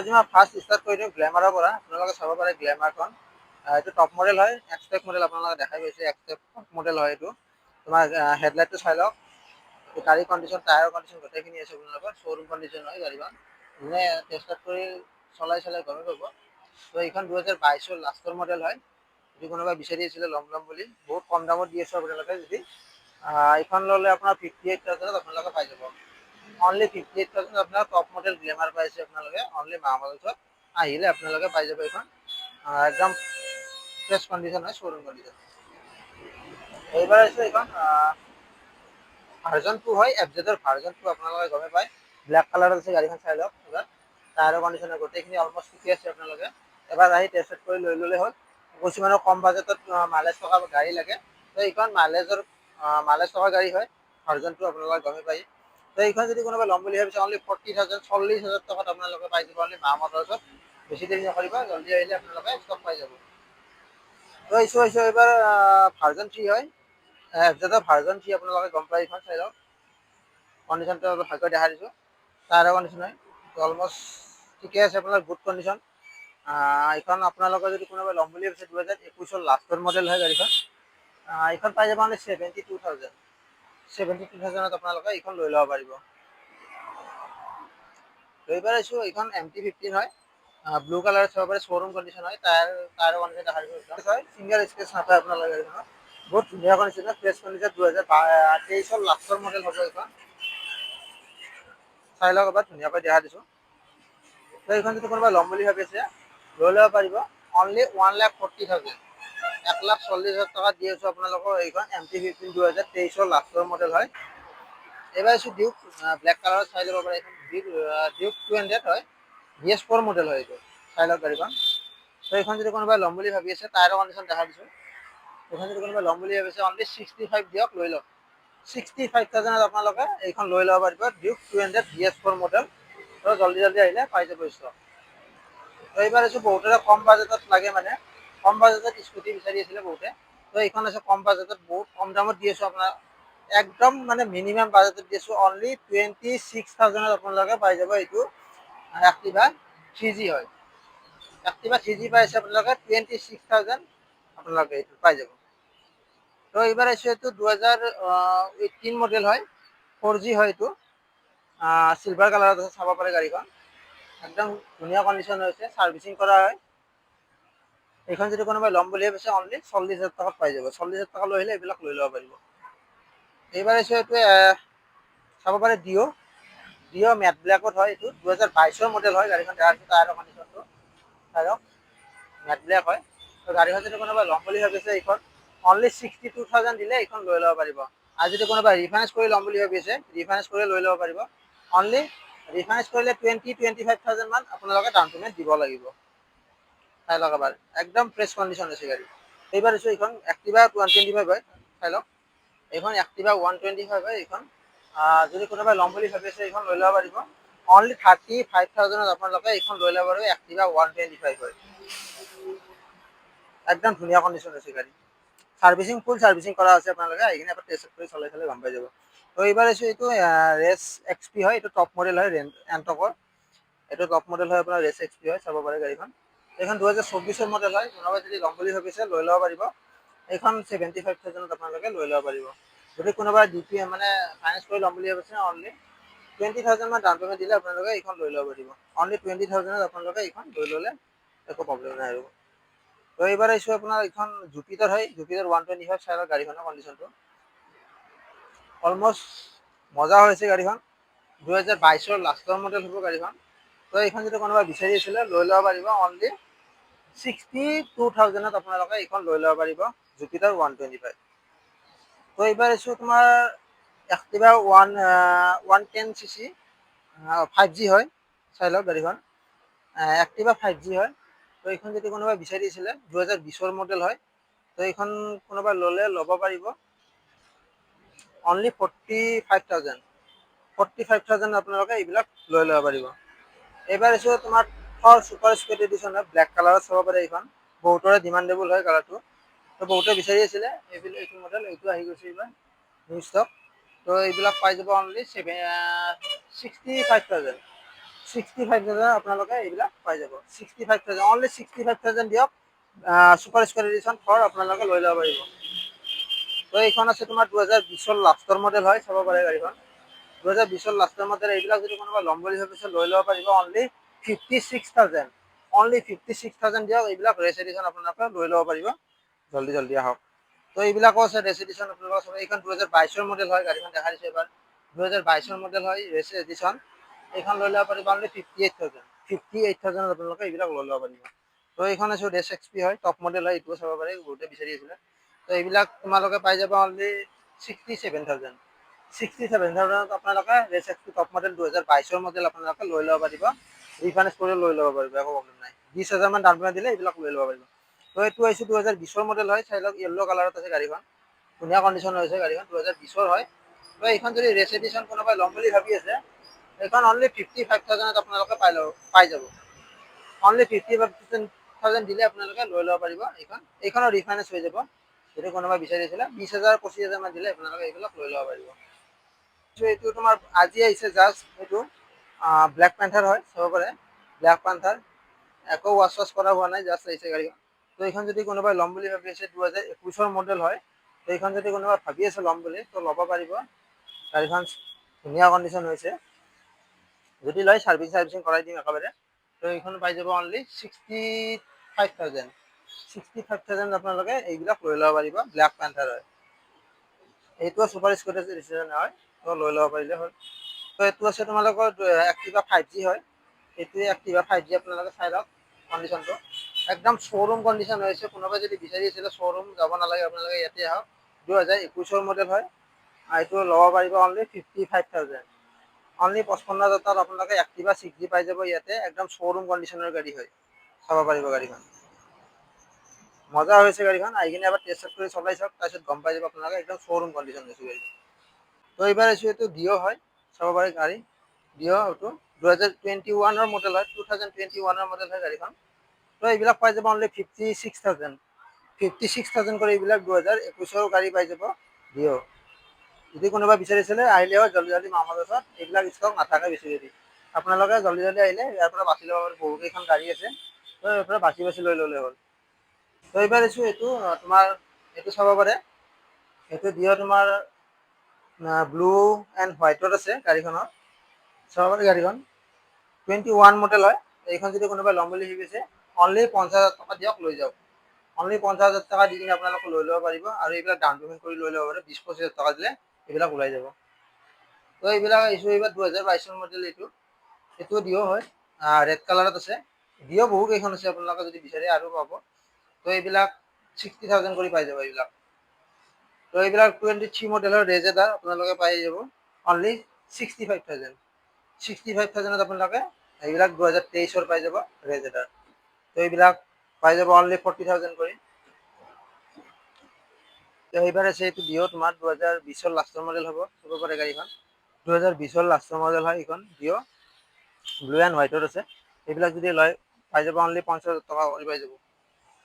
আজি মই first start কৰি দিওঁ গ্লেমাৰৰ পৰা। আপোনালোকে চাব পাৰে গ্লেমাৰখন এইটো টপ মডেল হয়, এক্সটেক মডেল আপোনালোকে দেখাই পাইছে, এক্সটেক টপ মডেল হয় এইটো। তোমাৰ হেডলাইটটো চাই লওক, গাড়ী কণ্ডিশ্যন, টায়াৰ কণ্ডিশ্যন গোটেইখিনি আছে আপোনালোকৰ, শ্ব'ৰুম কণ্ডিশ্যন হয় গাড়ীখন। মানে টেষ্ট কৰি চলাই গমে পাব। তো এইখন 2022 লাষ্টৰ মডেল হয়। যদি কোনোবাই বিচাৰি আছিলে ল'ম বুলি, বহুত কম দামত দি আছোঁ আপোনালোকে। যদি এইখন ল'লে আপোনাৰ 58,000 আপোনালোকে পাই যাব। অনলি 58,000 আপোনাৰ টপ মডেল গ্লেমাৰ পাইছে আপোনালোকে, অনলি মাহমালছত আহিলে আপোনালোকে পাই যাব এইখন। একদম ফ্ৰেছ কণ্ডিশ্যন হয়, শ্ব'ৰুম কণ্ডিশ্যন। এইবাৰ আছে এইখন ভাৰ্জন 2 হয়, এফজেডৰ ভাৰ্জন 2 আপোনালোকে গমে পায়। ব্লেক কালাৰত আছে গাড়ীখন, চাই লওক এবাৰ। টায়াৰৰ কণ্ডিশ্যন গোটেইখিনি অলমষ্ট ঠিকে আছে আপোনালোকে। এবাৰ আহি টেষ্ট কৰি লৈ ল'লে হ'ল। কিছুমানৰ কম বাজেটত মাইলেজ থকা গাড়ী লাগে, তো এইখন মাইলেজ থকা গাড়ী হয়, ভাৰ্জন 2 আপোনালোকে গমে পায়। তো এইখন যদি কোনোবাই ল'ম বুলি ভাবিছে, অনলি 40,000 40,000 টকাত আপোনালোকে পাই যাব, অনলি মাহমালছত। বেছি দেৰি নকৰিব, জল্দি আহিলে আপোনালোকে ষ্টক পাই যাব। তো এইবাৰ ভাৰ্জন 3 হয়, এফজেডৰ ভাৰ্জন 3 আপোনালোকে গম পায়। এইখন চাই লওক, কণ্ডিশ্যনটো অলপ ভালকৈ দেখাই দিছোঁ। টায়াৰৰ কণ্ডিশ্যন হয়, অলমষ্ট ঠিকে আছে আপোনাৰ, গুড কণ্ডিশ্যন। এইখন আপোনালোকে যদি কোনোবাই ল'ম বুলি ভাবিছে, 2021 লাষ্টৰ মডেল হয় গাড়ীখন। এইখন পাই যাব মানে 72,000। 72,000ত আপোনালোকে এইখন লৈ ল'ব পাৰিব। এইবাৰ আছোঁ, এইখন MT-15 হয়, ব্লু কালাৰত চাব পাৰে, শ্ব'ৰুম কণ্ডিশ্যন হয়। টায়াৰৰ কণ্ডিশ্যন দেখা দিছোঁ, হয়, ছিংগল স্ক্ৰেচ নাপায় আপোনালোকে গাড়ীখনত। বহুত ধুনীয়া কণ্ডিশ্যন, ফ্ৰেছ কণ্ডিশ্যন। 2023 লাষ্টৰ মডেল হ'ব এইখন। চাই লওক এবাৰ, ধুনীয়াকৈ দেখা দিছোঁ। তো এইখন যদি কোনোবাই ল'ম বুলি ভাবিছে, লৈ ল'ব পাৰিব, অনলি 1,40,000। 1,40,000 টকাত দি আছোঁ আপোনালোকৰ এইখন MT-15 2023 লাষ্টৰ মডেল হয়। এইবাৰ আছোঁ ডিউক, ব্লেক কালাৰত চাই ল'ব পাৰে। এইখন ডিউক 200 হয়, BS4 মডেল হয় এইটো। চাই লওক গাড়ীখন। তো এইখন যদি কোনোবাই ল'ম বুলি ভাবি আছে, টায়াৰৰ কণ্ডিশ্যন দেখা দিছোঁ। এইখন যদি কোনোবাই ল'ম বুলি ভাবিছে, অনলি 65 দিয়ক, লৈ লওক। 65,000 আপোনালোকে এইখন লৈ ল'ব পাৰিব, ডিউক 200 BS4 মডেল। তো জল্দি আহিলে পাই যাব ষ্টক। তো এইবাৰ আছোঁ, বহুতৰে কম বাজেটত লাগে, মানে কম বাজেটত স্কুটি বিচাৰি আছিলে বহুতে। তো এইখন আছে কম বাজেটত, বহুত কম দামত দি আছোঁ আপোনাৰ, একদম মানে মিনিমাম বাজেটত দি আছোঁ। অনলি 26,000 আপোনালোকে পাই যাব। এইটো এক্টিভা 3G হয়, এক্টিভা 3G পাইছে আপোনালোকে 26,000 আপোনালোকে এইটো পাই যাব। তো এইবাৰ আছোঁ, এইটো 2018 মডেল হয়, 4G হয় এইটো। চিলভাৰ কালাৰত আছে, চাব পাৰে গাড়ীখন। একদম ধুনীয়া কণ্ডিশ্যন হৈছে, ছাৰ্ভিচিং কৰা হয়। এইখন যদি কোনোবাই ল'ম বুলি ভাবিছে, অনলি 40,000 টকাত পাই যাব। 40,000 টকা লৈ আহিলে এইবিলাক লৈ ল'ব পাৰিব। এইবাৰ আছোঁ, এইটোৱে চাব পাৰে ডিঅ' মেট ব্লেকত হয়। এইটো 2022 মডেল হয় গাড়ীখন। টায়াৰৰ কণ্ডিশ্যনটো চাই লওক, মেট ব্লেক হয়। তো গাড়ীখন যদি কোনোবাই ল'ম বুলি ভাবিছে, এইখন অনলি 62,000 দিলে এইখন লৈ ল'ব পাৰিব। আৰু যদি কোনোবাই ৰিফাইনেন্স কৰি ল'ম বুলি ভাবিছে, ৰিফাইনেন্স কৰি লৈ ল'ব পাৰিব। অনলি ৰিফাইনেন্স কৰিলে 25,000 মান আপোনালোকে ডাউন পে'মেণ্ট দিব লাগিব। চাই লওক এবাৰ, একদম ফ্ৰেছ কণ্ডিশ্যন আছে গাড়ী। এইবাৰ আছোঁ, এইখন এক্টিভা 125 হয়, চাই লওক। এইখন এক্টিভা 125 হয় এইখন। যদি কোনোবাই ল'ম বুলি ভাবিছে, এইখন লৈ ল'ব পাৰিব। অনলি 35,000 আপোনালোকে এইখন লৈ ল'ব পাৰিব, এক্টিভা 125 হয়। একদম ধুনীয়া কণ্ডিশ্যন আছে গাড়ী। ফুল ছাৰ্ভিচিং কৰা আছে, আপোনালোকে আহি কিনে এবাৰ টেষ্ট কৰি চলাই গম পাই যাব। তো এইবাৰ আছোঁ, এইটো ৰেচ XP হয়, এইটো টপ মডেল হয়, এণ্টকৰ। এইটো টপ মডেল হয়, আপোনাৰ ৰেচ XP হয়, চাব পাৰে গাড়ীখন। এইখন 2024 মডেল হয়, কোনোবাই যদি ল'ম বুলি ভাবিছে লৈ ল'ব পাৰিব। এইখন 75,000 আপোনালোকে লৈ ল'ব পাৰিব। যদি কোনোবাই মানে ফাইনেন্স কৰি ল'ম বুলি ভাবিছে, অনলি 20,000 মান ডাউন পে'মেণ্ট দিলে আপোনালোকে এইখন লৈ ল'ব পাৰিব। অনলি 20,000 আপোনালোকে এইখন লৈ ল'লে একো প্ৰব্লেম নাই আৰু। তো এইবাৰ আহিছোঁ, আপোনাৰ এইখন জুপিটাৰ হয়, জুপিটাৰ 125 চাইজৰ গাড়ীখনৰ কণ্ডিশ্যনটো অলমষ্ট মজা হৈছে গাড়ীখন। 2022 লাষ্টৰ মডেল হ'ব গাড়ীখন। তো এইখন যদি কোনোবা বিচাৰি আছিলে লৈ ল'ব পাৰিব অনলি 62,000ত আপোনালোকে এইখন লৈ ল'ব পাৰিব জুপিটাৰ 125। তো এইবাৰ আছোঁ তোমাৰ এক্টিভা 110cc 5G হয়, চাই লওক গাড়ীখন এক্টিভা 5G হয়। তো এইখন যদি কোনোবা বিচাৰি আছিলে 2020 মডেল হয়, তো এইখন কোনোবা ল'লে ল'ব পাৰিব অনলি 45,000 আপোনালোকে এইবিলাক লৈ ল'ব পাৰিব। এইবাৰ আছোঁ তোমাৰ থৰ ছুপাৰ স্পীড এডিশ্যন হয়, ব্লেক কালাৰত চাব পাৰে। এইখন বহুতৰে ডিমাণ্ডেবল হয় কালাৰটো, তো বহুতে বিচাৰি আছিলে এইবিলাক এইটো মডেল। এইটো আহি গৈছে এইবাৰ নিউ ষ্টক। তো এইবিলাক পাই যাব অনলি 65,000 আপোনালোকে এইবিলাক পাই যাব। 65,000 অনলি 65,000 দিয়ক, ছুপাৰ স্পীড এডিশ্যন থৰ আপোনালোকে লৈ ল'ব পাৰিব। তো এইখন আছে তোমাৰ 2020 লাষ্টৰ মডেল হয়, চাব পাৰে গাড়ীখন 2020 লাষ্টৰ মডেল। এইবিলাক যদি কোনোবা ল'ম বুলি ভাবিছে লৈ ল'ব পাৰিব অনলি 56,000। অনলি 56,000 দিয়ক, এইবিলাক ৰেচ এডিশ্যন আপোনালোকে লৈ ল'ব পাৰিব। জল্দি জল্দি আহক। তো এইবিলাকো আছে ৰেচ এডিশ্যন আপোনালোকৰ। এইখন 2022 মডেল হয়, গাড়ীখন দেখা দিছে এবাৰ 2022 মডেল হয় ৰেচ এডিশ্যন। এইখন লৈ ল'ব পাৰিব অনলি 58,000 আপোনালোকে এইবিলাক লৈ ল'ব পাৰিব। তো এইখন আছে ৰেচ XP হয়, টপ মডেল হয়, এইটোও চাব পাৰে, বহুতে বিচাৰি আছিলে। তো এইবিলাক তোমালোকে পাই যাব অনলি 67,000 আপোনালোকে ৰেচ XP টপ মডেল 2022 মডেল আপোনালোকে লৈ ল'ব পাৰিব। ৰিফাইনেন্স কৰি লৈ ল'ব পাৰিব, একো প্ৰব্লেম নাই। 20,000 মান ডাউন পেমেণ্ট দিলে এইবিলাক লৈ ল'ব পাৰিব। তো এইটো আহিছে 2020 মডেল হয়, চাই লওক য়েল্ল' কালাৰত আছে গাড়ীখন, ধুনীয়া কণ্ডিশ্যন হৈছে গাড়ীখন, 2020 হয়। তো এইখন যদি ৰেচ এডিশ্যন কোনোবাই ল'ম বুলি ভাবি আছে, এইখন অনলি 55,000 আপোনালোকে পাই যাব। অনলি 55,000 দিলে আপোনালোকে লৈ ল'ব পাৰিব এইখন। এইখনৰ ৰিফাইনেন্স হৈ যাব। যদি কোনোবা বিচাৰিছিলে 20,000 25,000 মান দিলে আপোনালোকে এইবিলাক লৈ ল'ব পাৰিব। এইটো তোমাৰ আজি আহিছে জাষ্ট, এইটো ব্লেক পেন্থাৰ হয়, চাব পাৰে ব্লেক পেন্থাৰ। একো ৱাছ ৱাছ কৰা হোৱা নাই, জাষ্ট আহিছে গাড়ীখন। তো এইখন যদি কোনোবাই ল'ম বুলি ভাবি আছে 2021 মডেল হয়, তো এইখন যদি কোনোবাই ভাবি আছে ল'ম বুলি, তো ল'ব পাৰিব। গাড়ীখন ধুনীয়া কণ্ডিশ্যন হৈছে, যদি লয় চাৰ্ভিচিং কৰাই দিম একেবাৰে। তো এইখন পাই যাব অনলি 65,000 আপোনালোকে এইবিলাক লৈ ল'ব পাৰিব। ব্লেক পেন্থাৰ হয়, এইটো ছুপাৰ স্কুটাৰ এডিশ্যন হয়, তো লৈ ল'ব পাৰিলে হ'ল। তো এইটো আছে তোমালোকৰ এক্টিভা 5G হয়, এইটোৱে এক্টিভা 5G আপোনালোকে চাই লওক কণ্ডিশ্যনটো একদম শ্ব'ৰুম কণ্ডিশ্যন হৈছে। কোনোবাই যদি বিচাৰি আছিলে শ্ব'ৰুম যাব নালাগে, আপোনালোকে ইয়াতে আহক। 2021 মডেল হয়, এইটো ল'ব পাৰিব অনলি 55,000। অনলি 55,000 আপোনালোকে এক্টিভা 6G পাই যাব ইয়াতে, একদম শ্ব'ৰুম কণ্ডিশ্যনৰ গাড়ী হয়, চাব পাৰিব গাড়ীখন। মজা হৈছে গাড়ীখন, আহি কিনে এবাৰ টেষ্ট কৰি চলাই চাওক, তাৰপিছত গম পাই যাব আপোনালোকে একদম শ্ব'ৰুম কণ্ডিশ্যন হৈছে গাড়ীখন। তো এইবাৰ আছোঁ এইটো ডিঅ' হয়, চাব পাৰে গাড়ী ডিঅ'। এইটো 2021 মডেল হয়, 2021 মডেল হয় গাড়ীখন। তো এইবিলাক পাই যাব অনলি 56,000 কৰি এইবিলাক 2021 গাড়ী পাই যাব ডিঅ'। যদি কোনোবা বিচাৰিছিলে আহিলে হয় জল্দি জল্দি মামা ওচৰত, এইবিলাক ষ্টক নাথাকে বেছি দেৰি। আপোনালোকে জল্দি জল্দি আহিলে ইয়াৰ পৰা বাচি ল'ব পাৰে, বহুকেইখন গাড়ী আছে, তো ইয়াৰ পৰা বাচি বাচি লৈ ল'লে হ'ল। তো এইবাৰ আছোঁ এইটো তোমাৰ, এইটো চাব পাৰে, এইটো ডিঅ' তোমাৰ ব্লু এণ্ড হোৱাইটত আছে গাড়ীখনৰ, চাব পাৰে গাড়ীখন 21 মডেল হয়। এইখন যদি কোনোবাই ল'ম বুলি ভাবিছে অনলি 50,000 টকা দিয়ক, লৈ যাওক। অনলি 50,000 টকা দি কিনে আপোনালোকে লৈ ল'ব পাৰিব, আৰু এইবিলাক ডাউন পেমেণ্ট কৰি লৈ ল'ব পাৰে। 20-25,000 টকা দিলে এইবিলাক ওলাই যাব। তো এইবিলাক আহিছোঁ এইবাৰ 2022 মডেল। এইটো ডিঅ' হয়, ৰেড কালাৰত আছে। ডিঅ' বহু কেইখন আছে, আপোনালোকে যদি বিচাৰে আৰু পাব। তো এইবিলাক 60,000 কৰি পাই যাব এইবিলাক। তো এইবিলাক 23 মডেলৰ ৰেজেডাৰ আপোনালোকে পাই যাব অনলি 65,000। 65,000 আপোনালোকে এইবিলাক 2023 পাই যাব ৰেজেডাৰ। তো এইবিলাক পাই যাব অনলি 40,000 কৰি। তো এইবাৰ আছে এইটো ডিঅ' তোমাৰ 2020 লাষ্টৰ মডেল হ'ব, চাব পাৰে গাড়ীখন 2020 লাষ্টৰ মডেল হয়। এইখন ডিঅ' ব্লু এণ্ড হোৱাইটত আছে। এইবিলাক যদি লয় পাই যাব অনলি 50,000 টকা কৰি পাই যাব।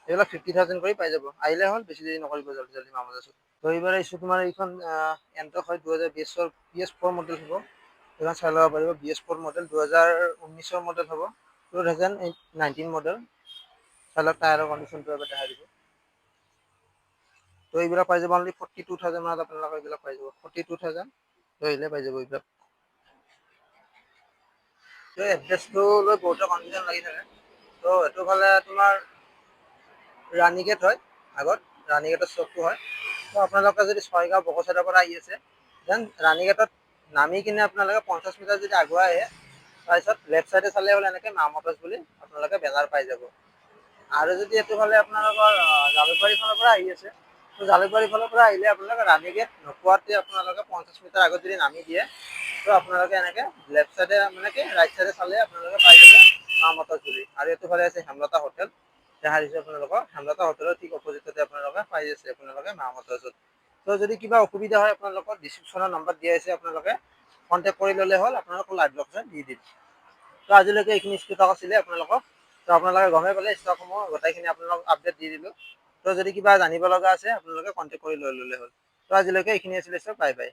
এইবিলাক 50,000 কৰি পাই যাব, আহিলে হ'ল, বেছি দেৰি নকৰিব, জল্দি জল্দি মামা ওচৰত। তো এইবাৰ আহিছোঁ তোমাৰ এইখন এণ্টক হয়, 2020 BS4 মডেল হ'ব। এইখন চাই ল'ব পাৰিব, BS4 মডেল 2019 মডেল হ'ব, 2019 মডেল। চাই লওক টায়াৰৰ কণ্ডিশ্যনটো এবাৰ দেখাই দিব। তো এইবিলাক পাই যাব অনলি 42,000 মানত আপোনালোকে এইবিলাক পাই যাব, 42,000 লৈ আহিলে পাই যাব এইবিলাক। তো এড্ৰেছটো লৈ বহুতে কনফিউজন লাগি থাকে। তো এইটো ফালে তোমাৰ ৰাণীগেট হয়, আগত ৰাণীগেটৰ চকটো হয়। তো আপোনালোকে যদি ছয়গাঁও বকচাইডৰ পৰা আহি আছে, দেন ৰাণীগেটত নামি কিনে আপোনালোকে 50 মিটাৰ যদি আগুৱাই আহে তাৰপিছত লেফ্ট চাইডে চালে হ'ল এনেকৈ মা মটৰ্ছ বুলি আপোনালোকে বেনাৰ পাই যাব। আৰু যদি এইটোফালে আপোনালোকৰ জালুকবাৰীৰ ফালৰ পৰা আহি আছে, তো জালুকবাৰীৰ ফালৰ পৰা আহিলে আপোনালোকে ৰাণী গেট নোপোৱাতে আপোনালোকে 50 মিটাৰ আগত যদি নামি দিয়ে, তো আপোনালোকে এনেকৈ লেফ্ট চাইডে মানে কি ৰাইট চাইডে চালে আপোনালোকে পাই যাব মা মটৰ্ছ বুলি। আৰু এইটোফালে আছে হেমলতা হোটেল, দেখা দিছোঁ আপোনালোকক হেমলতা হোটেলৰ ঠিক অপজিটতে আপোনালোকে পাই আছে আপোনালোকে মা মটৰ্ছত। তো যদি কিবা অসুবিধা হয় আপোনালোকৰ ডিছক্ৰিপশ্যনৰ নম্বৰ দিয়া আছে, আপোনালোকে কণ্টেক্ট কৰি ল'লে হ'ল, আপোনালোকক লাইভ লোকেশ্যন দি দিম। তো আজিলৈকে এইখিনি ষ্টক আছিলে আপোনালোকক। তো আপোনালোকে গমেই পালে ষ্টকসমূহ গোটেইখিনি আপোনালোকক আপডেট দি দিলোঁ। তো যদি কিবা জানিব লগা আছে আপোনালোকে কণ্টেক্ট কৰি লৈ ল'লে হ'ল। তো আজিলৈকে এইখিনি আছিলে, বাই বাই।